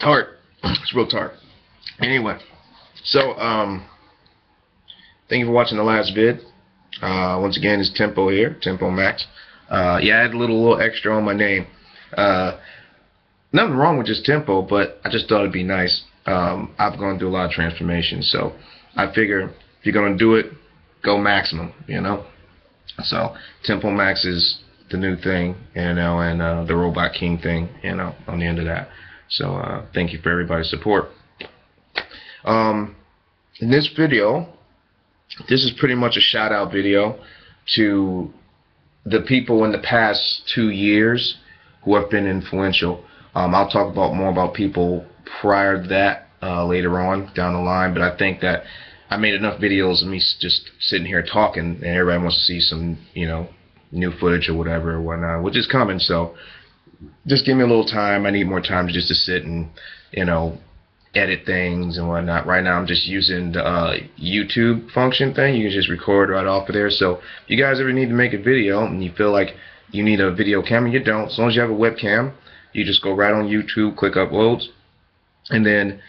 tart. It's real tart. Anyway, so thank you for watching the last vid. Once again, it's Tempo here, TEMPO-MAXX. Yeah, I had a little extra on my name. Nothing wrong with just Tempo, but I just thought it'd be nice. I've gone through a lot of transformations, so I figure if you're gonna do it, go maximum, you know. So TEMPO-MAXX is the new thing, you know, and the Robotking thing, you know, on the end of that. So thank you for everybody's support. In this video, this is pretty much a shout out video to the people in the past 2 years who have been influential. I'll talk more about people prior to that later on down the line, but I think that I made enough videos of me just sitting here talking, and everybody wants to see some, you know, new footage or whatever or whatnot, which is coming. So just give me a little time. I need more time just to sit and, you know, edit things and whatnot. Right now I'm just using the YouTube function thing. You can just record right off of there. So if you guys ever need to make a video and you feel like you need a video camera, you don't. As long as you have a webcam, you just go right on YouTube, click uploads, and then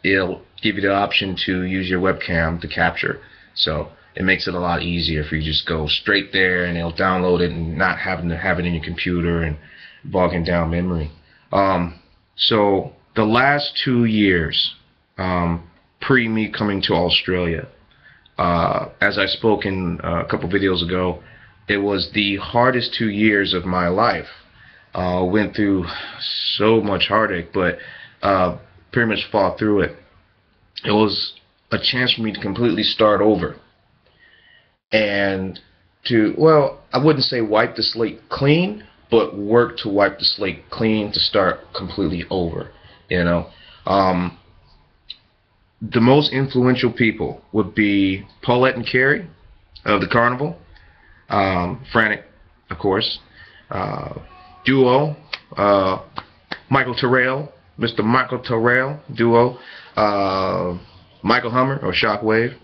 it'll give you the option to use your webcam to capture. So it makes it a lot easier if you just go straight there and it'll download it and not having to have it in your computer and bogging down memory. So the last 2 years, pre me coming to Australia, as I spoke in a couple videos ago, it was the hardest 2 years of my life. Went through so much heartache, but pretty much fought through it. It was a chance for me to completely start over. And to, well, I wouldn't say wipe the slate clean, but work to wipe the slate clean to start completely over. You know, the most influential people would be Paulette and Carrie of the Carnival, Frantic, of course, Duo, Michael Terrell, Mr. Michael Terrell, Duo, Michael Hummer or Shockwave,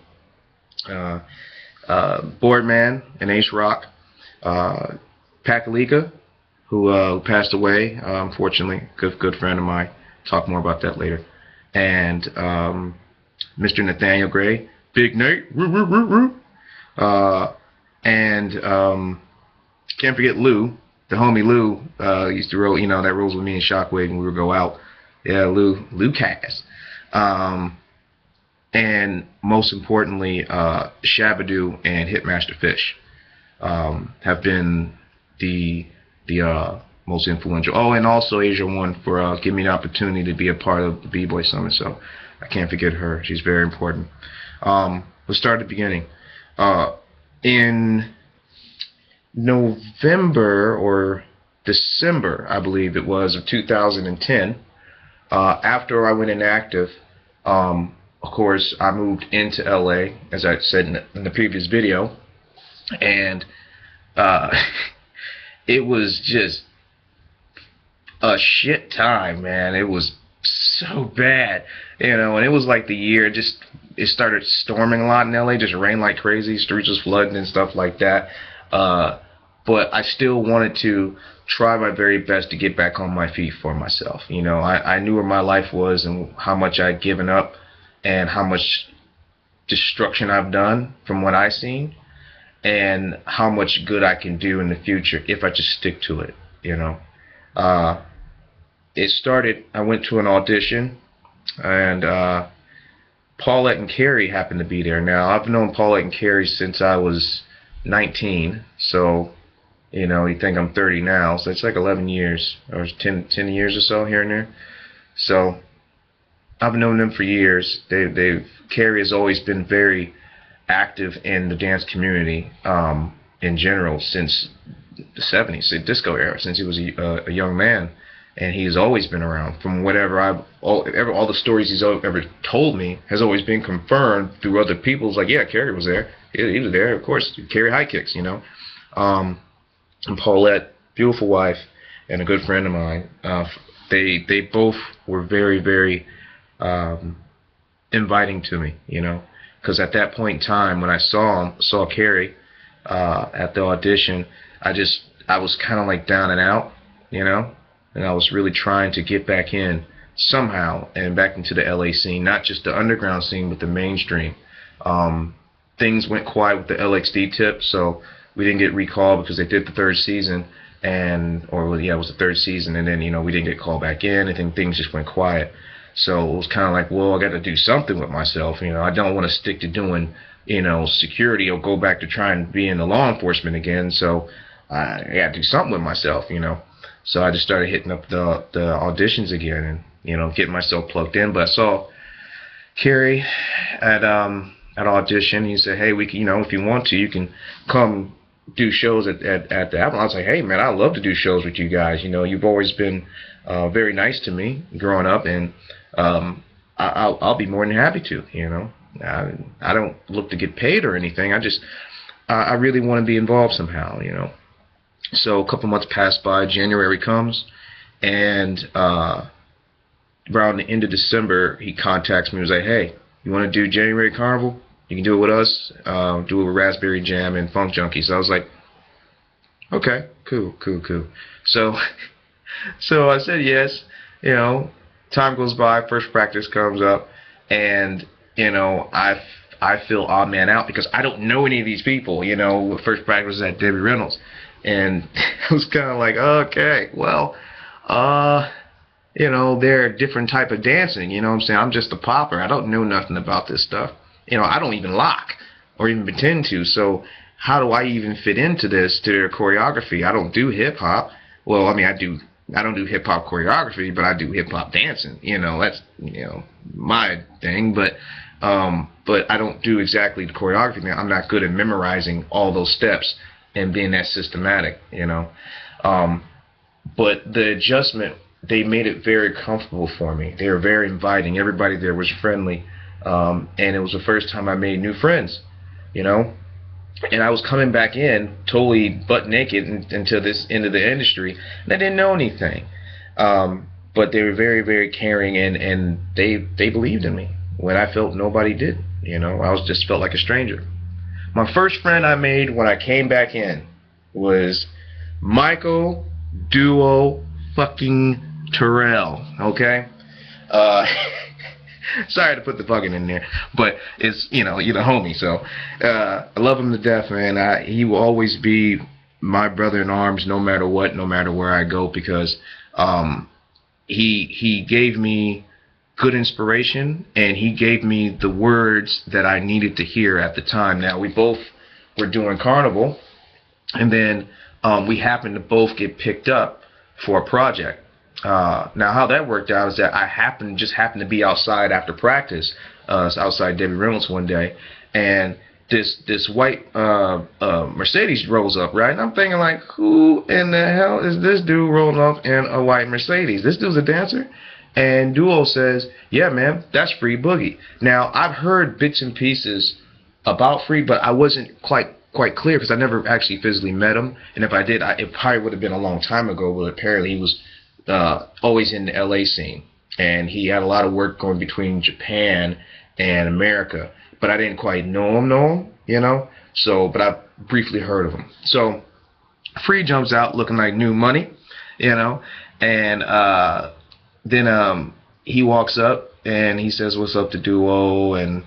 Boardman and Ace Rock, Pac Alica, who passed away, unfortunately, good friend of mine. Talk more about that later. And Mr. Nathaniel Gray, Big Nate, and can't forget Lou, the homie Lou. Used to roll, you know, that rolls with me and Shockwave when we would go out. Yeah, Lou Cass. And most importantly, Shabadoo and Hitmaster Fish have been the most influential. Oh, and also Asia One for giving me the opportunity to be a part of the B-Boy Summit. So I can't forget her. She's very important. Let's start at the beginning. In November or December, I believe it was, of 2010, after I went inactive, of course, I moved into LA, as I said in the previous video, and it was just a shit time, man. It was so bad, you know. And it was like the year it started storming a lot in LA, just rained like crazy, streets was flooding and stuff like that. But I still wanted to try my very best to get back on my feet for myself. You know, I knew where my life was and how much I'd given up and how much destruction I've done from what I've seen, and how much good I can do in the future if I just stick to it, you know. It started, I went to an audition, and Paulette and Carrie happened to be there. Now, I've known Paulette and Carrie since I was 19, so, you know, you think I'm 30 now, so it's like 11 years, or 10 years or so here and there. So I've known them for years. Carrie has always been very active in the dance community in general since the 70s, the disco era, since he was a young man, and he's always been around. From whatever all the stories he's ever told me has always been confirmed through other people. It's like, yeah, Carrie was there. He was there, of course. Carrie High Kicks, you know. And Paulette, beautiful wife, and a good friend of mine. They both were very, very inviting to me, you know, because at that point in time when I saw Carrie at the audition, I was kind of like down and out, you know, and I was really trying to get back in somehow and back into the LA scene, not just the underground scene, but the mainstream. Things went quiet with the LXD tip, so we didn't get recalled because they did the third season, and it was the third season, and then we didn't get called back in, and then things just went quiet. So it was kind of like, well, I got to do something with myself. I don't want to stick to doing security or go back to trying to be in the law enforcement again. So I got to do something with myself. So I just started hitting up the auditions again and getting myself plugged in. But I saw Kerry at audition. He said, hey, we can, if you want to, you can come do shows at the Apple. I was like, hey man, I love to do shows with you guys. You've always been very nice to me growing up, and I'll be more than happy to. I don't look to get paid or anything. I really want to be involved somehow. So a couple months pass by. January comes, and around the end of December, he contacts me and was like, hey, you want to do January Carnival? You can do it with us. Do it with Raspberry Jam and Funk Junkies. So I was like, okay, cool. So I said yes. Time goes by, first practice comes up, and I feel odd man out because I don't know any of these people. First practice was at Debbie Reynolds, and I was kind of like, okay, well, they're a different type of dancing. What I'm saying? I'm just a popper. I don't know nothing about this stuff. I don't even lock or even pretend to. So how do I even fit into this, to their choreography? I don't do hip hop. Well, I mean, I don't do hip hop choreography, but I do hip hop dancing. That's my thing. But I don't do exactly the choreography thing. I'm not good at memorizing all those steps and being that systematic. But the adjustment, they made it very comfortable for me. They were very inviting. Everybody there was friendly, and it was the first time I made new friends. And I was coming back in totally butt naked into this into the industry, and I didn't know anything. But they were very, very caring, and they believed in me when I felt nobody did. I just felt like a stranger. My first friend I made when I came back in was Michael Duo fucking Terrell. Okay. Sorry to put the fucking in there, but it's you're the homie, so I love him to death, man. He will always be my brother in arms, no matter what, no matter where I go, because he gave me good inspiration, and he gave me the words that I needed to hear at the time. Now, we both were doing Carnival, and then we happened to both get picked up for a project. Now, how that worked out is that I just happened to be outside after practice, outside Debbie Reynolds one day, and this white Mercedes rolls up, right? And I'm thinking, like, who in the hell is this dude rolling up in a white Mercedes? This dude's a dancer? And Duo says, yeah, man, that's Free Boogie. Now, I've heard bits and pieces about Free, but I wasn't quite clear because I never actually physically met him. And if I did, it probably would have been a long time ago, but apparently he was always in the LA scene, and he had a lot of work going between Japan and America, but I didn't quite know him, so, but I briefly heard of him. So Free jumps out looking like new money, and then he walks up and he says, what's up to Duo and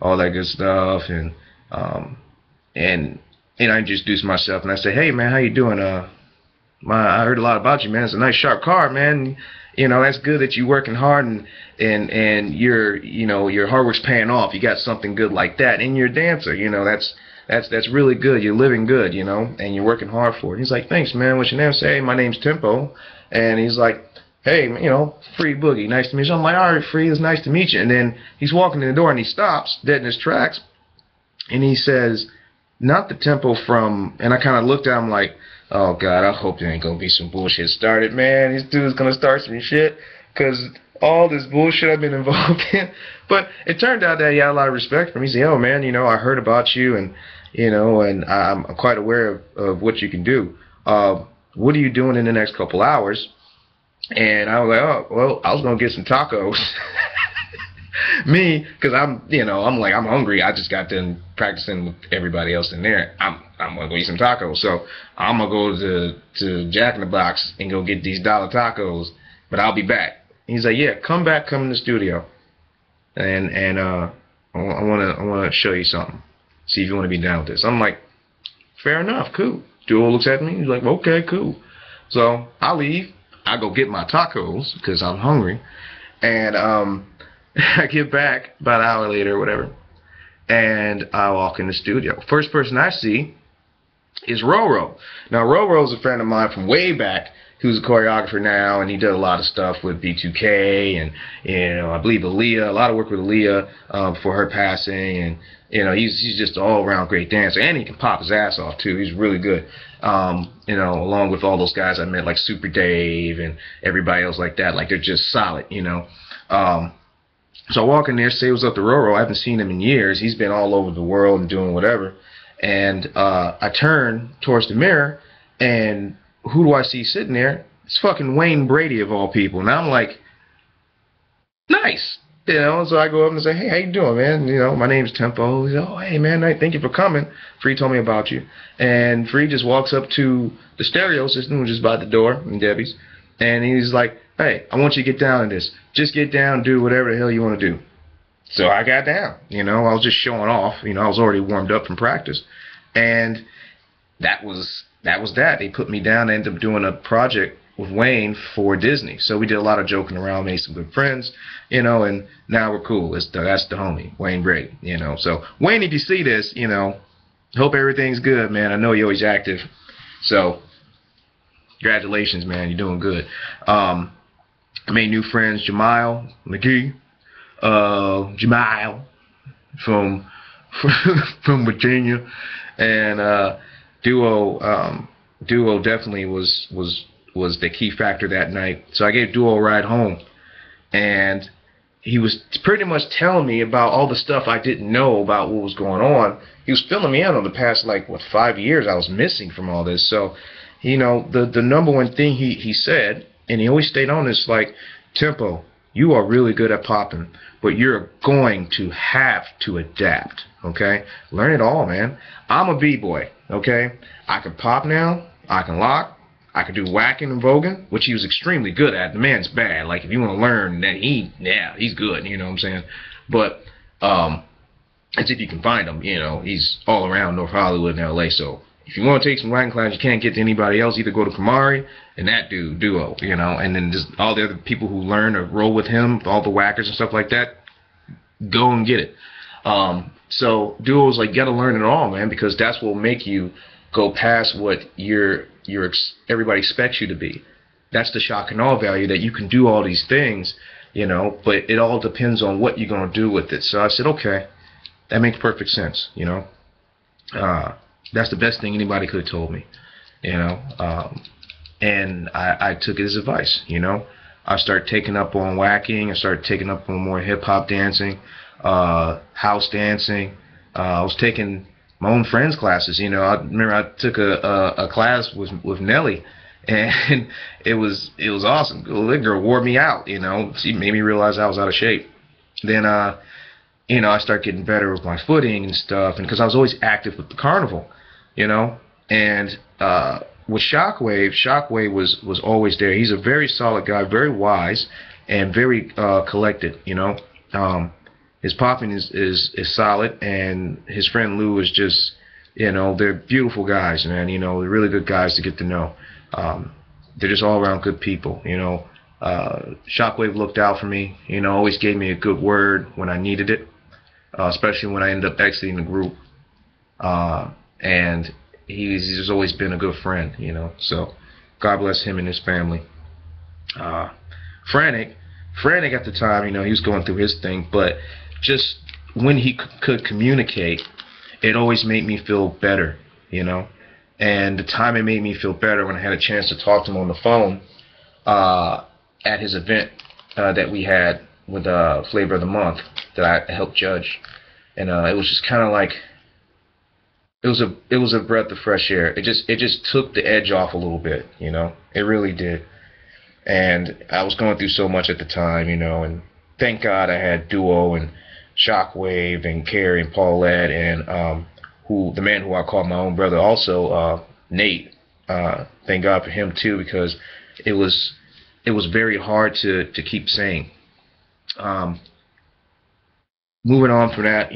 all that good stuff, and I introduce myself and I say, hey man, how you doing? I heard a lot about you, man. It's a nice sharp car, man. That's good that you're working hard and your hard work's paying off. You got something good like that, and you're a dancer. That's really good. You're living good, and you're working hard for it. He's like, thanks, man. What's your name? I say, hey, my name's Tempo, and he's like, hey, Free Boogie, nice to meet you. I'm like, all right, Free, it's nice to meet you. And then he's walking in the door and he stops dead in his tracks, and he says, not the Tempo from, and I kind of looked at him like, oh God, I hope there ain't gonna be some bullshit started, man. This dude's gonna start some shit, cause all this bullshit I've been involved in. But it turned out that he had a lot of respect for me. He said, oh man, I heard about you, and and I'm quite aware of what you can do. What are you doing in the next couple hours? And I was like, oh well, I was gonna get some tacos. Me, because I'm hungry. I just got done practicing with everybody else in there. I'm gonna go eat some tacos. So I'm gonna go to Jack in the Box and go get these dollar tacos. But I'll be back. He's like, yeah, come in the studio, and I wanna show you something. See if you want to be down with this. I'm like, fair enough, cool. Duo looks at me. He's like, okay, cool. So I leave. I go get my tacos because I'm hungry, and I get back about an hour later or whatever, and I walk in the studio. First person I see is Roro. Now Roro's a friend of mine from way back, who's a choreographer now, and he did a lot of stuff with B2K and, you know, I believe Aaliyah, a lot of work with Aaliyah before her passing, and, you know, he's just an all-around great dancer, and he can pop his ass off too. He's really good. You know, along with all those guys I met like Super Dave and everybody else like that, like they're just solid, you know. So I walk in there, say what's up to Roro. I haven't seen him in years. He's been all over the world and doing whatever. And I turn towards the mirror, and who do I see sitting there? It's fucking Wayne Brady of all people. And I'm like, nice. You know, so I go up and say, hey, how you doing, man? You know, my name's Tempo. He's like, oh, hey, man, thank you for coming. Free told me about you. And Free just walks up to the stereo system, which is by the door in Debbie's. And he's like, hey, I want you to get down to this. Just get down, do whatever the hell you want to do. So I got down. You know, I was just showing off. You know, I was already warmed up from practice. And that was that. They put me down. I ended up doing a project with Wayne for Disney. So we did a lot of joking around, made some good friends, you know, and now we're cool. That's the homie, Wayne Brady, you know. So Wayne, if you see this, you know, hope everything's good, man. I know you're always active. So congratulations, man. You're doing good. I made new friends, Jamal McGee, Jamal from Virginia, and Duo definitely was the key factor that night. So I gave Duo a ride home, and he was pretty much telling me about all the stuff I didn't know about what was going on. He was filling me in on the past, like, what, 5 years I was missing from all this. So, you know, the number one thing he said, and he always stayed on this, like, Tempo, you are really good at popping, but you're going to have to adapt, okay? Learn it all, man. I'm a B-boy, okay? I can pop now. I can lock. I can do whacking and voguing, which he was extremely good at. The man's bad. Like, if you want to learn, then he's good, you know what I'm saying? But it's if you can find him, you know. He's all around North Hollywood and L.A., so if you want to take some whacking classes, you can't get to anybody else. Either go to Kamari and that dude, Duo, you know, and then just all the other people who learn or roll with him, all the whackers and stuff like that, go and get it. So Duo's like, you got to learn it all, man, because that's what will make you go past what everybody expects you to be. That's the shock and awe value, that you can do all these things, you know, but it all depends on what you're going to do with it. So I said, okay, that makes perfect sense, you know. That's the best thing anybody could have told me, you know. And I took it as advice, you know. I started taking up on whacking. I started taking up on more hip-hop dancing, house dancing. I was taking my own friends' classes, you know. I remember I took a class with Nelly, and it was awesome. That girl wore me out, you know. She made me realize I was out of shape. Then, you know, I started getting better with my footing and stuff, and because I was always active with the carnival, you know. And with Shockwave was always there. He's a very solid guy, very wise, and very collected, you know. His popping is solid, and his friend Lou is just, you know, they're beautiful guys, man. You know, they're really good guys to get to know. They're just all around good people, you know. Shockwave looked out for me, you know, always gave me a good word when I needed it, especially when I ended up exiting the group. And he's always been a good friend, you know. So God bless him and his family. Frantic at the time, you know, he was going through his thing, but just when he could communicate, it always made me feel better, you know. And the time it made me feel better when I had a chance to talk to him on the phone at his event that we had with Flavor of the Month that I helped judge. And it was just kind of like, it was a breath of fresh air. It just took the edge off a little bit, you know. It really did. And I was going through so much at the time, you know, and thank God I had Duo and Shockwave and Carrie and Paulette and the man who I call my own brother also, Nate. Thank God for him too, because it was it was very hard to keep saying. Um, Moving on from that,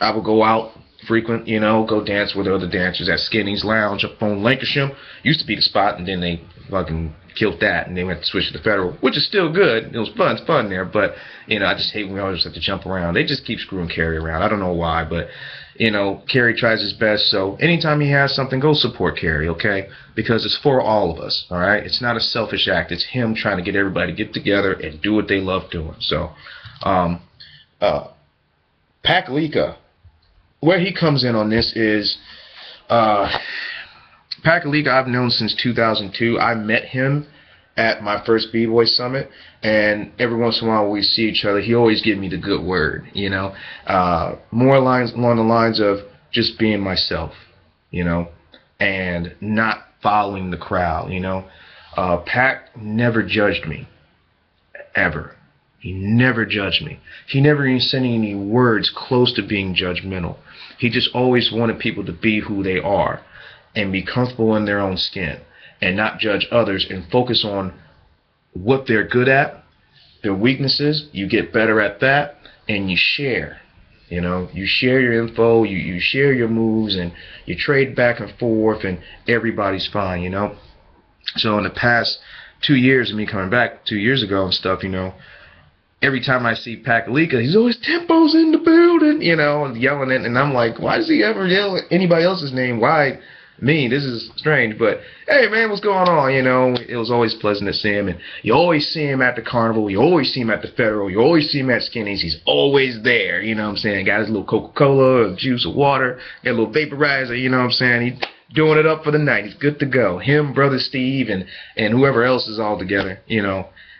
I would go out frequent, go dance with other dancers at Skinny's Lounge up on Lancashire. Used to be the spot, and then they fucking killed that, and they went to switch to the Federal, which is still good. It was fun, it's fun there, but I just hate when we always have to jump around. They just keep screwing Kerry around. I don't know why, but Kerry tries his best. So anytime he has something, go support Kerry, okay? Because it's for all of us, all right? It's not a selfish act. It's him trying to get everybody to get together and do what they love doing. So, Pac Alica, where he comes in on this is Pac Alica I've known since 2002. I met him at my first B-Boy Summit, and every once in a while when we see each other, he always gives me the good word, more lines along the lines of just being myself, and not following the crowd, Pac never judged me, ever. He never judged me. He never even said any words close to being judgmental. He just always wanted people to be who they are and be comfortable in their own skin and not judge others and focus on what they're good at, their weaknesses. You get better at that, and you share. You share your info, you share your moves, and you trade back and forth, and everybody's fine, So in the past 2 years of me coming back 2 years ago and stuff, every time I see Pac Alica, he's always, Tempo's in the building, yelling it, and I'm like, why does he ever yell anybody else's name? Why me? This is strange, but hey, man, what's going on? It was always pleasant to see him, and you always see him at the carnival, you always see him at the Federal, you always see him at Skinny's. He's always there, what I'm saying? Got his little Coca-Cola, or juice, or water, got a little vaporizer, what I'm saying? He's doing it up for the night. He's good to go. Him, Brother Steve, and whoever else is all together,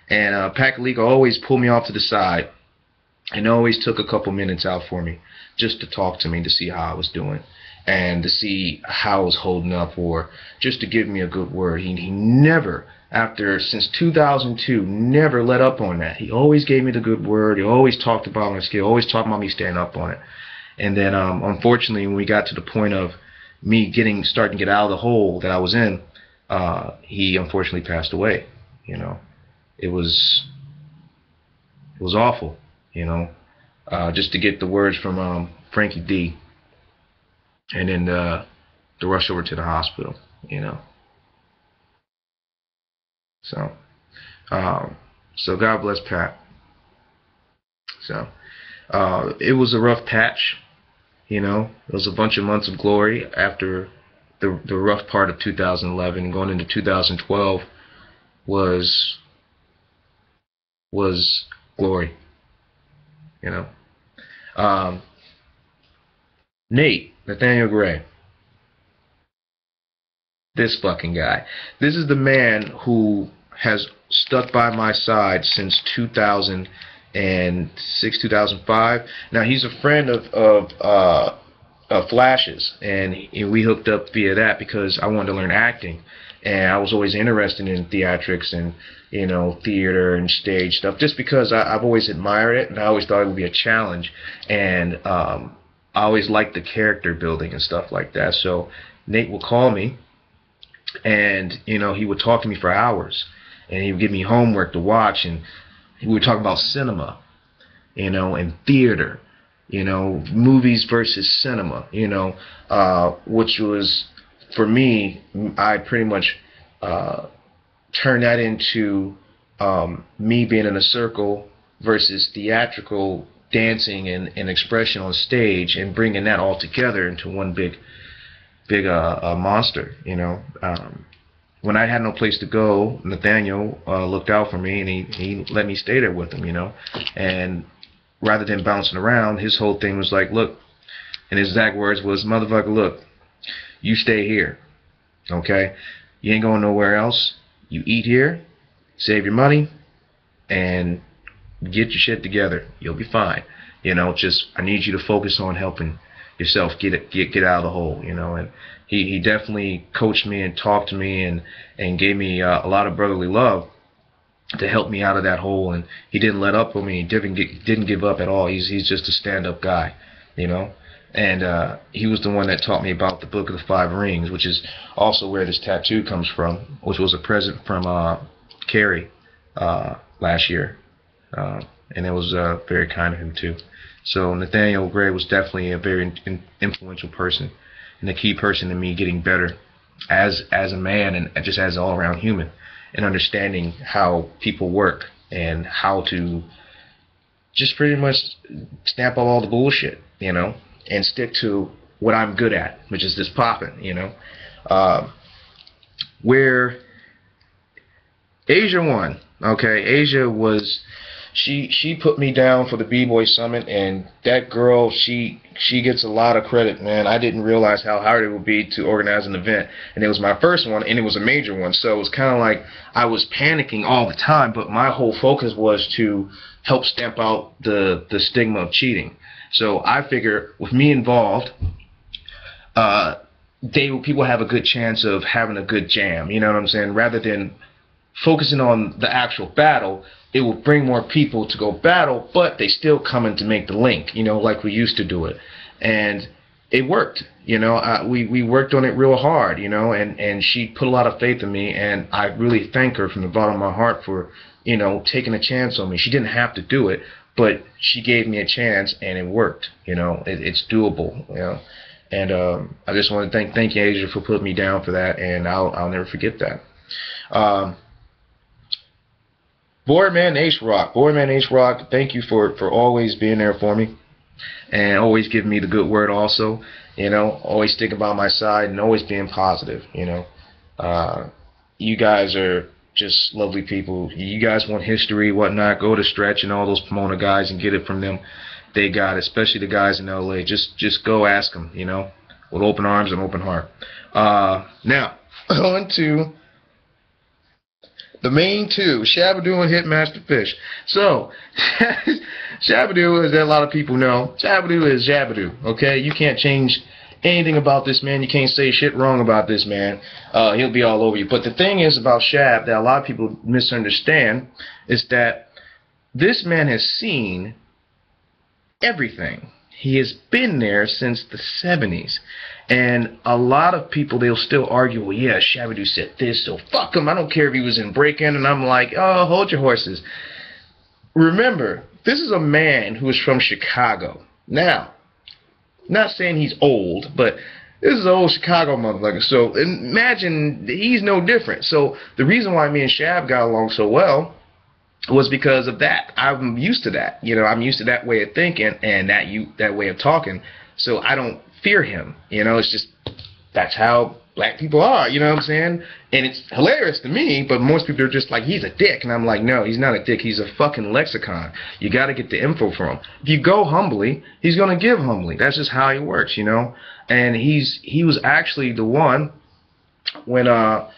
And Pac Alica always pulled me off to the side and always took a couple minutes out for me just to talk to me, to see how I was doing and to see how I was holding up, or just to give me a good word. He never, since 2002, never let up on that. He always gave me the good word. He always talked about my skill, always talked about me standing up on it. And then, unfortunately, when we got to the point of me starting to get out of the hole that I was in, he unfortunately passed away, It was awful, just to get the words from Frankie D, and then to rush over to the hospital, So, so God bless Pat. So, it was a rough patch, It was a bunch of months of glory after the rough part of 2011. Going into 2012 was glory, Nathaniel Gray, this fucking guy. This is the man who has stuck by my side since 2006, 2005. Now, he's a friend of Flash's, and we hooked up via that because I wanted to learn acting, and I was always interested in theatrics and theater and stage stuff, just because I've always admired it, and I always thought it would be a challenge, and I always liked the character building and stuff like that. So Nate would call me, and he would talk to me for hours, and he would give me homework to watch, and we would talk about cinema, and theater, movies versus cinema, which was, for me, I pretty much turn that into me being in a circle versus theatrical dancing and expression on stage, and bringing that all together into one big monster. When I had no place to go, Nathaniel looked out for me, and he let me stay there with him, and rather than bouncing around, his whole thing was like, look, and his exact words was, motherfucker, look, you stay here, okay? You ain't going nowhere else. You eat here, save your money, and get your shit together. You'll be fine. Just, I need you to focus on helping yourself get out of the hole, and he definitely coached me and talked to me and gave me a lot of brotherly love to help me out of that hole, and he didn't let up on me. He didn't give up at all. He's just a stand-up guy, and he was the one that taught me about the Book of the Five Rings, which is also where this tattoo comes from, which was a present from Carrie last year, and it was very kind of him too. So Nathaniel Gray was definitely a very influential person, and a key person in me getting better as a man and just as an all-around human, and understanding how people work and how to just pretty much snap out all the bullshit, you know, and stick to what I'm good at, which is this popping, you know. Where Asia won, okay, Asia was, she put me down for the B-Boy Summit, and that girl, she gets a lot of credit, man. I didn't realize how hard it would be to organize an event, and it was my first one, and it was a major one, so it was kind of like I was panicking all the time, but my whole focus was to help stamp out the stigma of cheating. So I figure with me involved, people have a good chance of having a good jam, you know what I'm saying? Rather than focusing on the actual battle, it will bring more people to go battle, but they still come in to make the link, you know, like we used to do it. And it worked, you know. We worked on it real hard, you know, and she put a lot of faith in me, and I really thank her from the bottom of my heart for, you know, taking a chance on me. She didn't have to do it, but she gave me a chance, and it worked, you know. It's doable, you know. And I just want to thank you, Asia, for putting me down for that, and I'll never forget that. Boyman H Rock, thank you for always being there for me, and always giving me the good word also, you know, always sticking by my side and always being positive, you know. You guys are just lovely people. You guys want history, whatnot, go to Stretch and all those Pomona guys and get it from them. They got it, especially the guys in LA. Just go ask them, you know, with open arms and open heart. Now, on to the main two, Shabadoo and Hitmaster Fish. So, Shabadoo, as a lot of people know, Shabadoo is Shabadoo, okay? You can't change anything about this man. You can't say shit wrong about this man. He'll be all over you. But the thing is about Shab that a lot of people misunderstand is that this man has seen everything. He has been there since the 70s. And a lot of people, they'll still argue, well, yeah, Shabadoo said this, so fuck him. I don't care if he was in break-in. And I'm like, oh, hold your horses. Remember, this is a man who is from Chicago. Now, not saying he's old, but this is an old Chicago motherfucker. So imagine he's no different. So the reason why me and Shab got along so well was because of that. I'm used to that. You know, I'm used to that way of thinking and that way of talking. So I don't fear him. You know, it's just that's how black people are. You know what I'm saying? And it's hilarious to me, but most people are just like, he's a dick. And I'm like, no, he's not a dick. He's a fucking lexicon. You got to get the info from him. If you go humbly, he's going to give humbly. That's just how he works, you know? And he was actually the one when I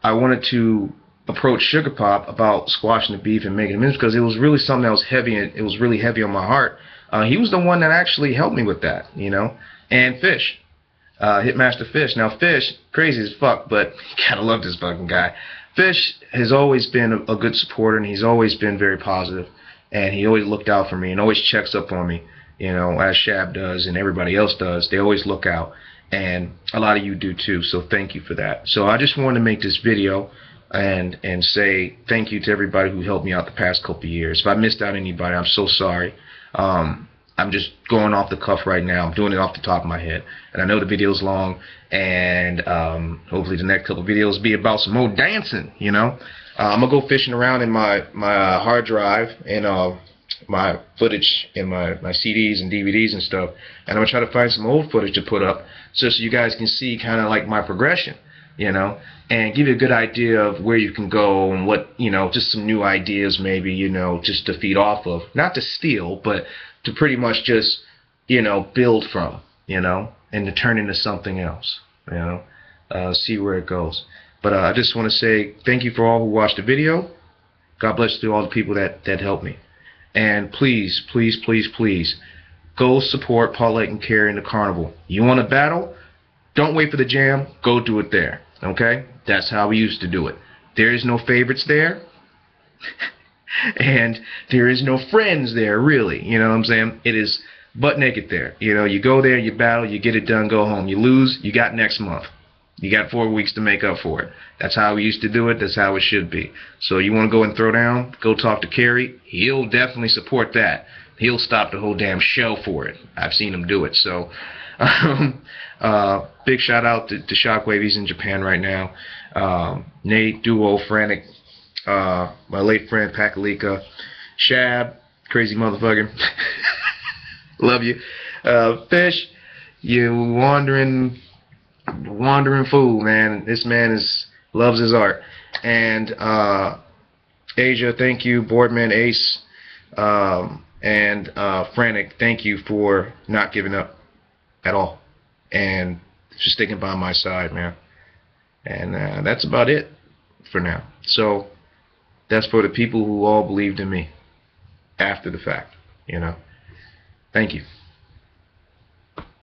wanted to approach Sugar Pop about squashing the beef and making amends, because it was really something that was heavy, and it was really heavy on my heart. He was the one that actually helped me with that, you know? And Fish. Hitmaster Fish. Now Fish, crazy as fuck, but you gotta love this fucking guy. Fish has always been a good supporter, and he's always been very positive, and he always looked out for me and always checks up on me, you know, as Shab does and everybody else does. They always look out, and a lot of you do too, so thank you for that. So I just wanted to make this video and say thank you to everybody who helped me out the past couple of years. If I missed out anybody, I'm so sorry. I'm just going off the cuff right now. I'm doing it off the top of my head. And I know the video's long, and hopefully the next couple of videos be about some more dancing, you know. I'm going to go fishing around in my hard drive and my footage and my CDs and DVDs and stuff. And I'm going to try to find some old footage to put up so you guys can see kind of like my progression, you know, and give you a good idea of where you can go and what, you know, just some new ideas maybe, you know, just to feed off of. Not to steal, but to pretty much just, you know, build from, you know, and to turn into something else, you know, see where it goes. But I just want to say thank you for all who watched the video. God bless you to all the people that helped me. And please, please, please, please, go support Paulette and Carrie in the carnival. You want to battle? Don't wait for the jam. Go do it there. Okay? That's how we used to do it. There is no favorites there. And there is no friends there, really. You know what I'm saying? It is butt naked there. You know, you go there, you battle, you get it done, go home. You lose, you got next month. You got 4 weeks to make up for it. That's how we used to do it. That's how it should be. So you want to go and throw down? Go talk to Kerry. He'll definitely support that. He'll stop the whole damn show for it. I've seen him do it. So big shout out to Shockwave. He's in Japan right now. Nate, Duo, Frantic, my late friend Pac Alica, Shab, crazy motherfucker. Love you. Fish, you wandering fool, man. This man loves his art. And Asia, thank you. Boardman Ace, and Frantic, thank you for not giving up at all and just sticking by my side, man. And that's about it for now. So that's for the people who all believed in me after the fact, you know. Thank you.